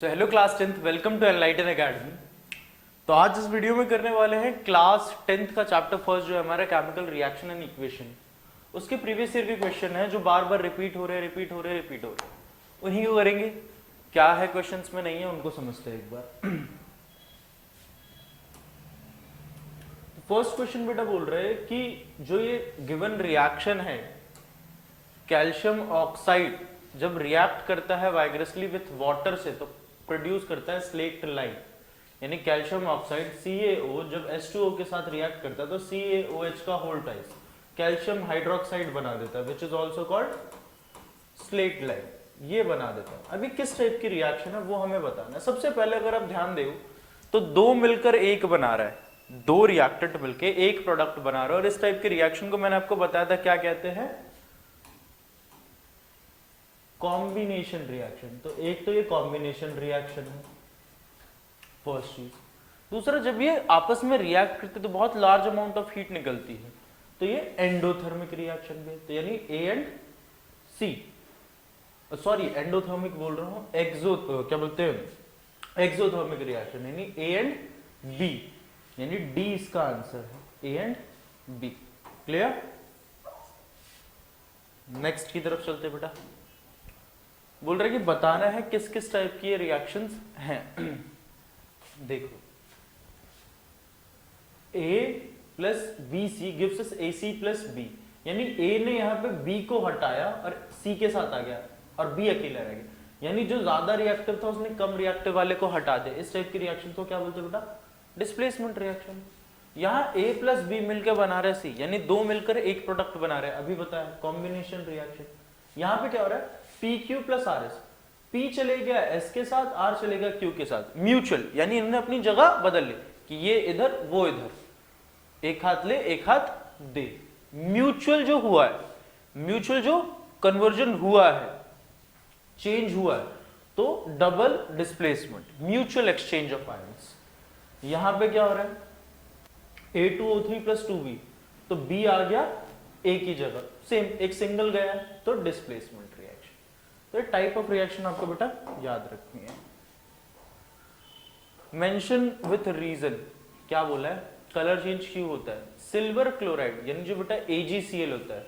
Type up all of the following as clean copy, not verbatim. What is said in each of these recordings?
तो hello class 10th, welcome to Enlighten Academy. तो आज इस वीडियो में करने वाले हैं क्लास 10th का चैप्टर फर्स्ट जो है हमारा केमिकल रिएक्शन एंड इक्वेशन। उसके प्रीवियस ईयर के क्वेश्चन है जो बार बार रिपीट हो रहे हैं। उन्हीं को करेंगे। क्या है क्वेश्चंस में नहीं है उनको समझते हैं एक बार। फर्स्ट क्वेश्चन बेटा बोल रहे हैं कि जो ये गिवन रिएक्शन है, कैल्शियम ऑक्साइड जब रिएक्ट करता है वाइग्रसली विथ वाटर से तो प्रोड्यूस करता है स्लेक्ट लाइट, यानी कैल्शियम ऑक्साइड CaO जब H2O के साथ रिएक्ट करता है तो CaOH का होल टाइप कैल्शियम हाइड्रोक्साइड बना देता है, which is also called slate light. ये बना देता है। अभी किस टाइप की रिएक्शन है वो हमें बताना है। सबसे पहले अगर आप ध्यान दो तो दो मिलकर एक बना रहा है, दो रिएक्टेंट मिलकर एक प्रोडक्ट बना रहा है। और इस टाइप के रिएक्शन को मैंने आपको बताया था क्या कहते हैं, कॉम्बिनेशन रिएक्शन। तो एक तो ये कॉम्बिनेशन रिएक्शन है फर्स्ट चीज। दूसरा, जब ये आपस में रिएक्ट करते तो बहुत लार्ज अमाउंट ऑफ हीट निकलती है, तो ये एंडोथर्मिक रिएक्शन भी है। तो यानी A and C, sorry endothermic बोल रहा हूं, क्या बोलते हैं एक्सोथर्मिक रिएक्शन, यानी A एंड B, यानी D इसका आंसर है, A and B। Clear? Next की तरफ चलते बेटा। बोल रहे कि बताना है किस किस टाइप की रिएक्शंस हैं। देखो, A plus BC gives us AC plus B, यानी A ने यहां पे B को हटाया और C के साथ आ गया और B अकेला रह गया, यानी जो ज्यादा रिएक्टिव था उसने कम रिएक्टिव वाले को हटा दिया। इस टाइप की रिएक्शन को क्या बोलते हैं बेटा? Displacement reaction. यहां A प्लस B मिलकर बना रहे C, यानी दो मिलकर एक प्रोडक्ट बना रहे, अभी बताया कॉम्बिनेशन रिएक्शन। यहां पे क्या हो रहा है, PQ प्लस RS, P चले गया S के साथ, R चलेगा Q के साथ, म्यूचुअल, यानी इन्होंने अपनी जगह बदल ली कि ये इधर वो इधर, एक हाथ ले एक हाथ दे। म्यूचुअल जो हुआ है, म्यूचुअल जो कन्वर्जन हुआ है, चेंज हुआ है, तो double displacement, mutual exchange of ions. यहां पे क्या हो रहा है, A2O3 प्लस 2B, तो B आ गया A की जगह, सेम एक सिंगल गया तो डिस्प्लेसमेंट रिएक्शन। तो टाइप ऑफ रिएक्शन आपको बेटा याद रखनी है। मेंशन विथ रीजन, क्या बोला है, कलर चेंज क्यों होता है। सिल्वर क्लोराइड यानी जो बेटा AgCl होता है,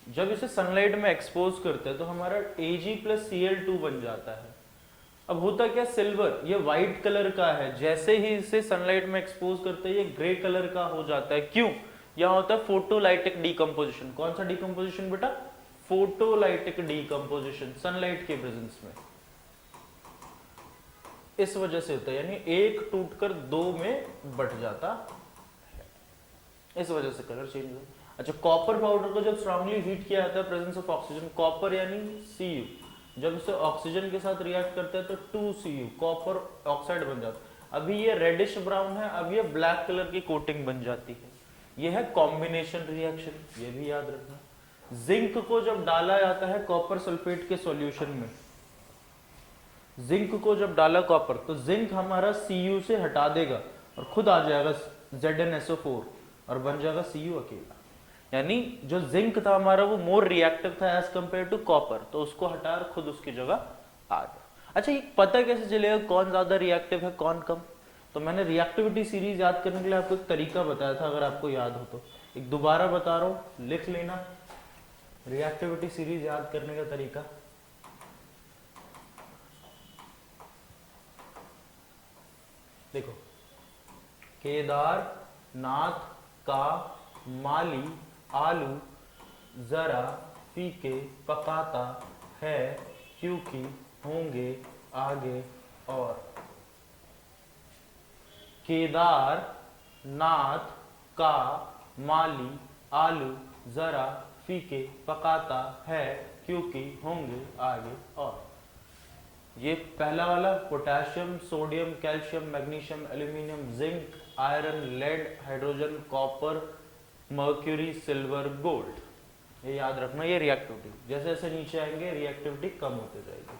जब इसे सनलाइट में एक्सपोज करते हैं तो हमारा Ag प्लस Cl2 बन जाता है। अब होता क्या, सिल्वर ये व्हाइट कलर का है, जैसे ही इसे सनलाइट में एक्सपोज करते हैं ये ग्रे कलर का हो जाता है। क्यों? यहां होता है फोटोलाइटिक डीकंपोजिशन। कौन सा डीकंपोजिशन बेटा? फोटोलाइटिक डीकंपोजिशन, सनलाइट के प्रेजेंस में। इस वजह से होता है, यानी एक टूटकर दो में बट जाता है, इस वजह से कलर चेंज होता है। अच्छा, कॉपर पाउडर को जब स्ट्रांगली हीट किया जाता है प्रेजेंस ऑफ ऑक्सीजन, कॉपर यानी Cu, जब इसे ऑक्सीजन के साथ रिएक्ट करते हैं तो 2Cu कॉपर ऑक्साइड बन जाता है। अभी ये रेडिश ब्राउन है, अब ये ब्लैक कलर की कोटिंग बन जाती है। ये है कॉम्बिनेशन रिएक्शन, ये भी याद रखना। जिंक को जब डाला जाता है कॉपर सल्फेट के सॉल्यूशन में, जिंक को जब डाला कॉपर, तो जिंक हमारा Cu से हटा देगा और खुद आ जाएगा ZnSO4 और बन जाएगा Cu अकेला। यानी जो जिंक था हमारा वो मोर रिएक्टिव था एज कंपेयर टू कॉपर, तो उसको हटा और खुद उसकी जगह आ गया। अच्छा, ये पता कैसे चलेगा कौन ज्यादा रिएक्टिव है कौन कम? तो मैंने रिएक्टिविटी सीरीज याद करने के लिए आपको एक तरीका बताया था, अगर आपको याद हो तो एक दोबारा बता रहा हूं, लिख लेना। रिएक्टिविटी सीरीज याद करने का तरीका, देखो, केदारनाथ का माली आलू जरा फीके पकाता है क्योंकि होंगे आगे और। केदारनाथ का माली आलू जरा फीके पकाता है क्योंकि होंगे आगे और। ये पहला वाला potassium, sodium, calcium, magnesium, aluminium, zinc, iron, lead, hydrogen, copper, mercury, silver, gold, ये याद रखना। ये रिएक्टिविटी जैसे जैसे नीचे आएंगे रिएक्टिविटी कम होते जाएगी।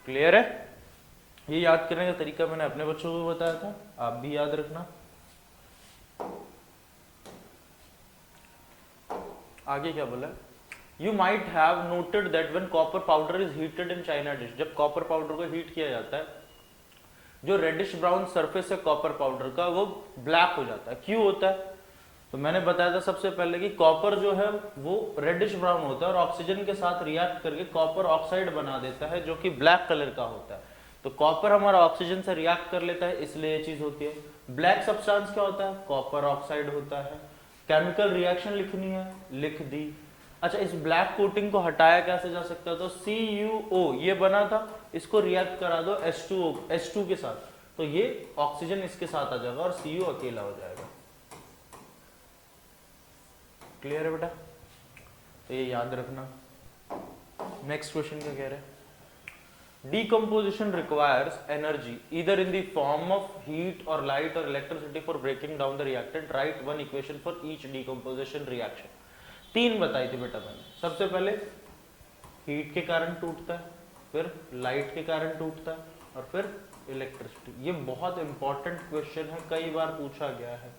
क्लियर है? ये याद करने का तरीका मैंने अपने बच्चों को बताया था, आप भी याद रखना। आगे क्या बोला, you might have noted that when copper powder is heated in China dish, जब कॉपर पाउडर को हीट किया जाता है, जो रेडिश ब्राउन सरफेस है कॉपर पाउडर का वो ब्लैक हो जाता है। क्यों होता है? तो मैंने बताया था सबसे पहले कि कॉपर जो है वो रेडिश ब्राउन होता है और ऑक्सीजन के साथ रिएक्ट करके कॉपर ऑक्साइड बना देता है जो कि ब्लैक कलर का होता है। तो कॉपर हमारा ऑक्सीजन से रिएक्ट कर लेता है, इसलिए ये चीज होती है। ब्लैक सब्सटेंस क्या होता है? कॉपर ऑक्साइड होता है। केमिकल रिएक्शन लिखनी है, लिख दी। अच्छा, इस ब्लैक कोटिंग को हटाया कैसे जा सकता है? तो CuO ये बना था, इसको रिएक्ट करा दो H2 के साथ, तो ये ऑक्सीजन इसके साथ आ जाएगा और Cu अकेला हो जाएगा। क्लियर है बेटा? तो ये याद रखना। नेक्स्ट क्वेश्चन क्या कह रहे हैं? Decomposition requires energy either in the form of heat or light or electricity for breaking down the reactant. Write one equation for each decomposition reaction. तीन बताई थी बेटा मैंने। सबसे पहले हीट के कारण टूटता है, फिर लाइट के कारण टूटता है और फिर इलेक्ट्रिसिटी। ये बहुत इंपॉर्टेंट क्वेश्चन है, कई बार पूछा गया है।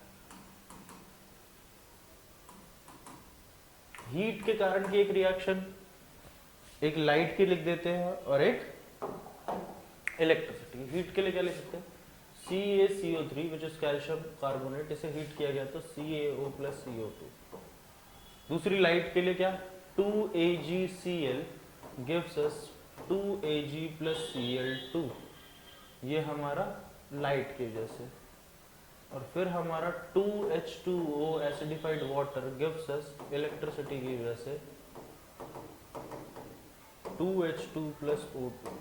हीट के कारण की एक रिएक्शन, एक लाइट की लिख देते हैं और एक इलेक्ट्रिसिटी। हीट के लिए क्या लिख सकते हैं? CaCO3 which is calcium carbonate, इसे हीट किया गया तो CaO प्लस CO2। दूसरी लाइट के लिए क्या? 2AgCl gives us 2Ag plus Cl2, ये हमारा लाइट की वजह से। और फिर हमारा 2H2O acidified water gives us electricity की वजह से 2H2 प्लस O2।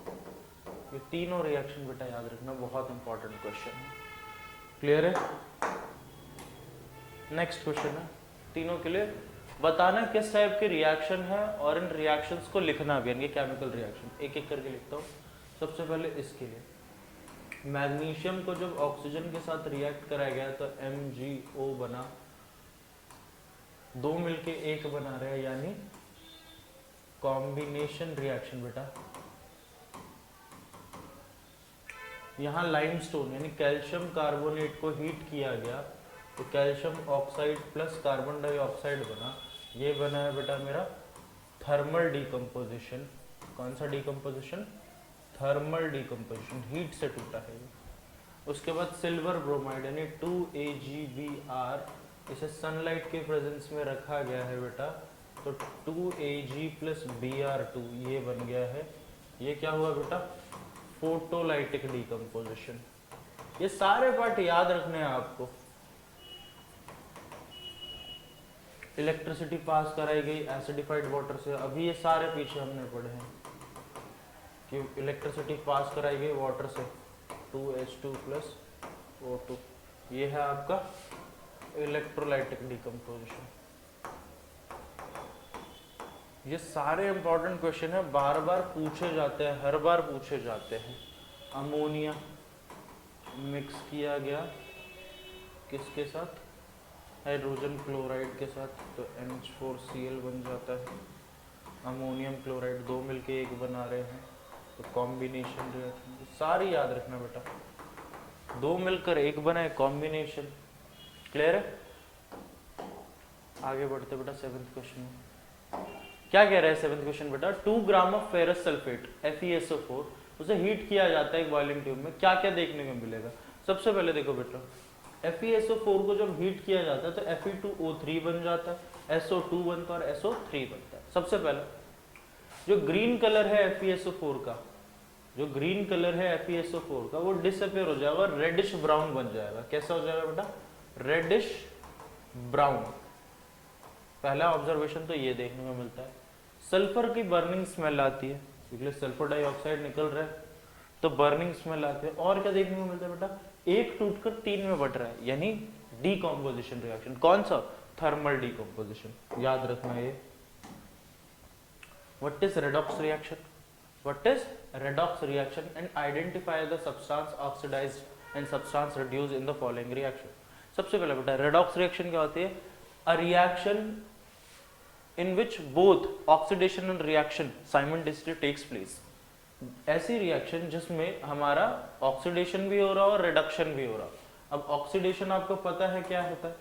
ये तीनों रिएक्शन बेटा याद रखना, बहुत इंपॉर्टेंट क्वेश्चन है। क्लियर है? नेक्स्ट क्वेश्चन है, तीनों के लिए बताना किस टाइप के रिएक्शन है और इन रिएक्शंस को लिखना भी है, केमिकल रिएक्शन। एक एक करके लिखता हूँ। सबसे पहले इसके लिए, मैग्नीशियम को जब ऑक्सीजन के साथ रिएक्ट कराया गया तो MgO बना, दो मिलके एक बना रहे हैं, यानी कॉम्बिनेशन रिएक्शन बेटा। यहाँ लाइमस्टोन यानी कैल्शियम कार्बोनेट को हीट किया गया तो calcium oxide plus carbon dioxide बना, ये बना है बेटा मेरा थर्मल डिकम्पोजिशन। कौन सा डिकम्पोजिशन? थर्मल डिकम्पोजिशन, हीट से टूटा है ये। उसके बाद सिल्वर ब्रोमाइड यानी 2AgBr, इसे सनलाइट के प्रेजेंस में रखा गया है बेटा, तो 2Ag प्लस Br2 ये बन गया है। ये क्या हुआ बेटा? Photolytic decomposition. ये सारे पार्ट याद रखने हैं आपको। इलेक्ट्रिसिटी पास कराई गई एसिडिफाइड वाटर से, अभी ये सारे पीछे हमने पढ़े हैं कि इलेक्ट्रिसिटी पास कराई गई वाटर से 2H2 प्लस O2, ये है आपका इलेक्ट्रोलाइटिक डिकम्पोजिशन। ये सारे इंपॉर्टेंट क्वेश्चन है, बार बार पूछे जाते हैं, हर बार पूछे जाते हैं। अमोनिया मिक्स किया गया किसके साथ? हाइड्रोजन क्लोराइड के साथ, तो NH4Cl बन जाता है। अमोनियम क्लोराइड दो मिलके एक बना रहे हैं तो कॉम्बिनेशन रिएक्शन। सारी याद रखना बेटा, दो मिलकर एक बना है कॉम्बिनेशन। क्लियर है? आगे बढ़ते बेटा सेवेंथ क्वेश्चन में। क्या कह रहा है सेवेंथ क्वेश्चन बेटा? 2 gram of ferrous sulphate FeSO4, उसे हीट किया जाता है एक बॉइलिंग ट्यूब में, क्या क्या देखने को मिलेगा? सबसे पहले देखो बेटा, FeSO4 को जब हीट किया जाता है तो Fe2O3 बन जाता है, SO2 बनता है और SO3 बनता है। सबसे पहले जो ग्रीन कलर है FeSO4 का, जो ग्रीन कलर है FeSO4 का, वो डिसअपियर हो जाएगा और रेडिश ब्राउन बन जाएगा। कैसा हो जाएगा बेटा? Reddish brown. पहला ऑब्जर्वेशन तो ये देखने को मिलता है। सल्फर की बर्निंग स्मेल आती है क्योंकि सल्फर डाइऑक्साइड निकल रहा है तो बर्निंग स्मेल आती है। और क्या देखने को मिलता है बेटा? एक टूटकर तीन में बट रहा है, यानी डीकॉम्पोजिशन रिएक्शन। कौन सा? Thermal decomposition. याद रखना ये। What is redox reaction? What is redox reaction and identify the substance oxidised and substance reduced in the following reaction. सबसे पहले बेटा रेडॉक्स रिएक्शन क्या होती है? A reaction in which both oxidation and reaction simultaneously takes place। ऐसी reaction जिसमें हमारा oxidation भी हो रहा और रिडक्शन भी हो रहा। अब ऑक्सीडेशन आपको पता है क्या होता है?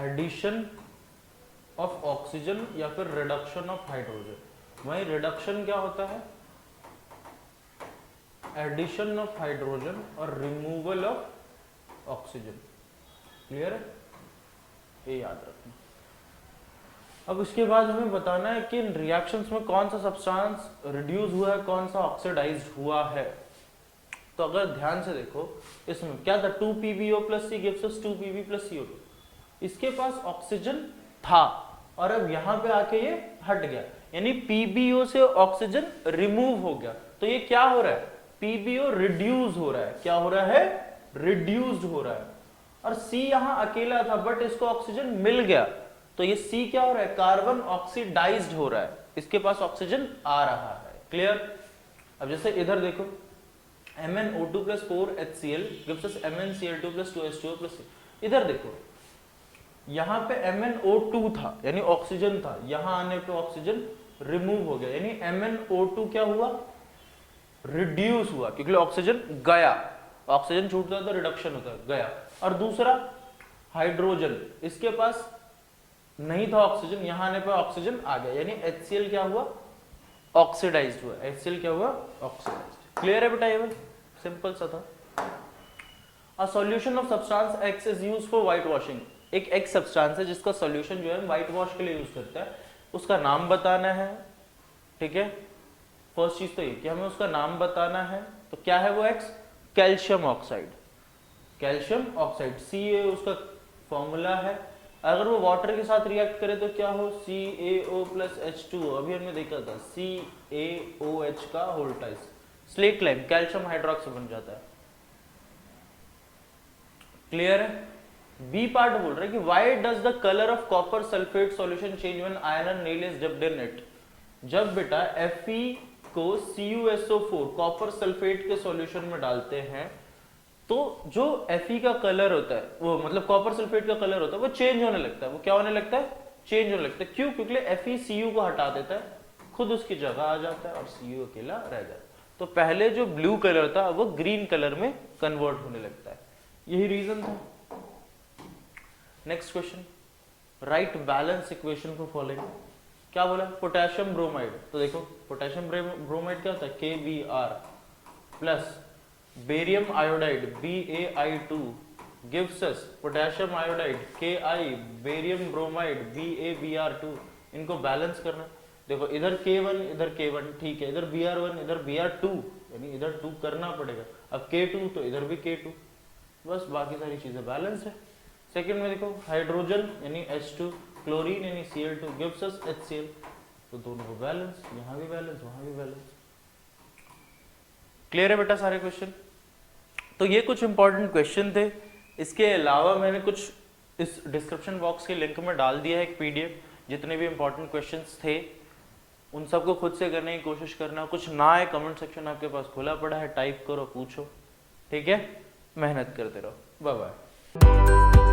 एडिशन ऑफ ऑक्सीजन या फिर रिडक्शन ऑफ हाइड्रोजन। वहीं रिडक्शन क्या होता है? एडिशन ऑफ हाइड्रोजन और रिमूवल ऑफ ऑक्सीजन। क्लियर है? ये याद रखना। अब उसके बाद हमें बताना है कि इन रिएक्शंस में कौन सा सब्सटेंस रिड्यूस हुआ है, कौन सा ऑक्सीडाइज्ड हुआ है। तो अगर ध्यान से देखो इसमें क्या था, 2PbO + C gives us 2Pb + CO2। इसके पास ऑक्सीजन था और अब यहाँ पे आके ये हट गया, यानी PbO से ऑक्सीजन रिमूव हो गया। तो ये क्या हो रहा है? PbO रिड्यूस हो रहा है। क्या हो रहा है? रिड्यूस्ड हो रहा है। और C यहाँ अकेला था बट इसको ऑक्सीजन मिल गया, तो ये C क्या हो रहा है? कार्बन ऑक्सीडाइज्ड हो रहा है, इसके पास ऑक्सीजन आ रहा है। क्लियर? अब जैसे इधर देखो MnO2 + 4HCl gives us MnCl2 + 2H2O + C। इधर देखो यहाँ पे MnO2 था यानी ऑक्सीजन था, यहाँ आने पे ऑक्सीजन रिमूव हो गया, यानी MnO2 क्या हुआ? रिड्यूस हुआ, क्योंकि ऑक्सीजन गया। ऑक्सीजन छूटता है तो रिडक्शन होता है, गया। और दूसरा हाइड्रोजन, इसके पास नहीं था ऑक्सीजन, यहाँ आने पे ऑक्सीजन आ गया, यानी HCl क्या हुआ? ऑक्सीडाइज्ड हुआ। HCl क्या हुआ? ऑक्सीडाइज्ड। क्लियर है बेटा? ये सिंपल सा था। A solution of substance X is used for white washing. एक X सब्सटेंस है जिसका सॉल्यूशन जो है व्हाइट वॉश के लिए यूज करता है, उसका नाम बताना है। ठीक है, फर्स्ट चीज तो ये कि हमें उसका नाम बताना है। तो क्या है वो X? Calcium oxide. Calcium oxide Ca उसका फॉर्मूला है। अगर वो वाटर के साथ रिएक्ट करे तो क्या हो? CaO + H2O। अभी हमने देखा था CaOH का होल टाइस, स्लेट लाइम कैल्शियम हाइड्रोक्साइड बन जाता है। क्लियर है? बी पार्ट बोल रहा है कि why does the colour of copper sulphate solution change when iron nail is dipped in it. जब बेटा Fe को CuSO4 कॉपर सल्फेट के सॉल्यूशन में डालते हैं तो जो Fe का कलर होता है, वो मतलब कॉपर सल्फेट का कलर होता है, वो चेंज होने लगता है। वो क्या होने लगता है? चेंज होने लगता है। क्यों? क्योंकि Fe Cu को हटा देता है, खुद उसकी जगह आ जाता है और Cu अकेला रह जाता है। तो पहले जो ब्लू कलर था वो ग्रीन कलर में कन्वर्ट होने लगता है, यही रीजन था। Next question, right balance equation for following. क्या बोला? Potassium bromide. तो देखो पोटेशियम ब्रोमाइड क्या होता है? KBr plus barium iodide BaI2 gives us potassium iodide Ki barium bromide BaBr2। इनको बैलेंस करना। देखो इधर K1 इधर K1, ठीक है, इधर Br1 इधर Br2, यानी इधर 2 करना पड़ेगा। अब K2 तो इधर भी K2, बस बाकी सारी चीजें बैलेंस है। सेकंड में देखो हाइड्रोजन यानी H2, क्लोरीन यानी Cl2 गिव्स अस HCl, तो दोनों को बैलेंस, यहाँ भी बैलेंस वहां भी बैलेंस। क्लियर है बेटा सारे क्वेश्चन? तो ये कुछ इंपॉर्टेंट क्वेश्चन थे। इसके अलावा मैंने कुछ इस डिस्क्रिप्शन बॉक्स के लिंक में डाल दिया है एक PDF, जितने भी इंपॉर्टेंट क्वेश्चंस थे उन सबको खुद से करने की कोशिश करना। कुछ ना आए कमेंट सेक्शन आपके पास खुला पड़ा है, टाइप करो, पूछो। ठीक है, मेहनत करते रहो। Bye bye.